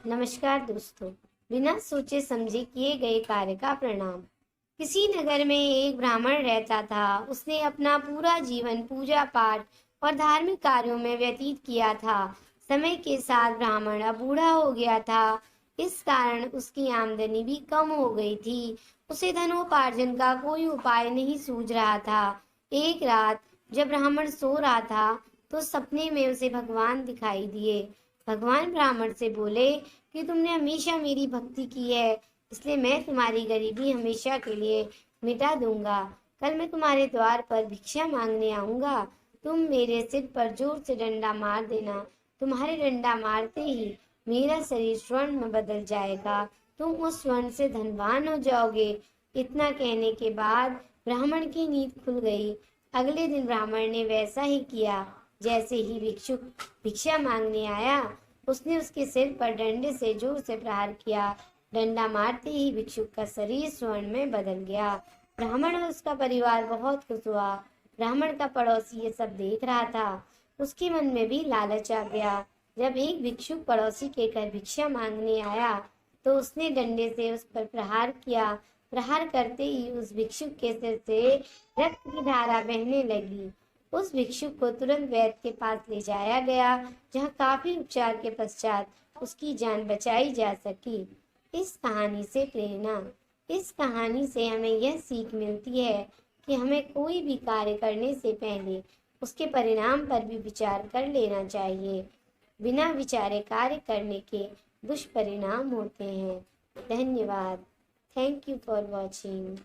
नमस्कार दोस्तों। बिना सोचे समझे किए गए कार्य का परिणाम। किसी नगर में एक ब्राह्मण रहता था। उसने अपना पूरा जीवन पूजा पाठ और धार्मिक कार्यों में व्यतीत किया था। समय के साथ ब्राह्मण अब बूढ़ा हो गया था। इस कारण उसकी आमदनी भी कम हो गई थी। उसे धनोपार्जन का कोई उपाय नहीं सूझ रहा था। एक रात जब ब्राह्मण सो रहा था तो सपने में उसे भगवान दिखाई दिए। भगवान ब्राह्मण से बोले कि तुमने हमेशा मेरी भक्ति की है, इसलिए मैं तुम्हारी गरीबी हमेशा के लिए मिटा दूंगा। कल मैं तुम्हारे द्वार पर भिक्षा मांगने आऊंगा। तुम मेरे सिर पर जोर से डंडा मार देना। तुम्हारे डंडा मारते ही मेरा शरीर स्वर्ण में बदल जाएगा। तुम उस स्वर्ण से धनवान हो जाओगे। इतना कहने के बाद ब्राह्मण की नींद खुल गई। अगले दिन ब्राह्मण ने वैसा ही किया। जैसे ही भिक्षुक भिक्षा मांगने आया, उसने उसके सिर पर डंडे से जोर से प्रहार किया। डंडा मारते ही भिक्षुक का शरीर स्वर्ण में बदल गया। ब्राह्मण और उसका परिवार बहुत खुश हुआ। ब्राह्मण का पड़ोसी ये सब देख रहा था। उसके मन में भी लालच आ गया। जब एक भिक्षुक पड़ोसी के घर भिक्षा मांगने आया तो उसने डंडे से उस पर प्रहार किया। प्रहार करते ही उस भिक्षुक के सिर से रक्त की धारा बहने लगी। उस भिक्षुक को तुरंत वैद्य के पास ले जाया गया, जहाँ काफी उपचार के पश्चात उसकी जान बचाई जा सकी। इस कहानी से प्रेरणा। इस कहानी से हमें यह सीख मिलती है कि हमें कोई भी कार्य करने से पहले उसके परिणाम पर भी विचार कर लेना चाहिए। बिना विचारे कार्य करने के दुष्परिणाम होते हैं। धन्यवाद। Thank you for watching.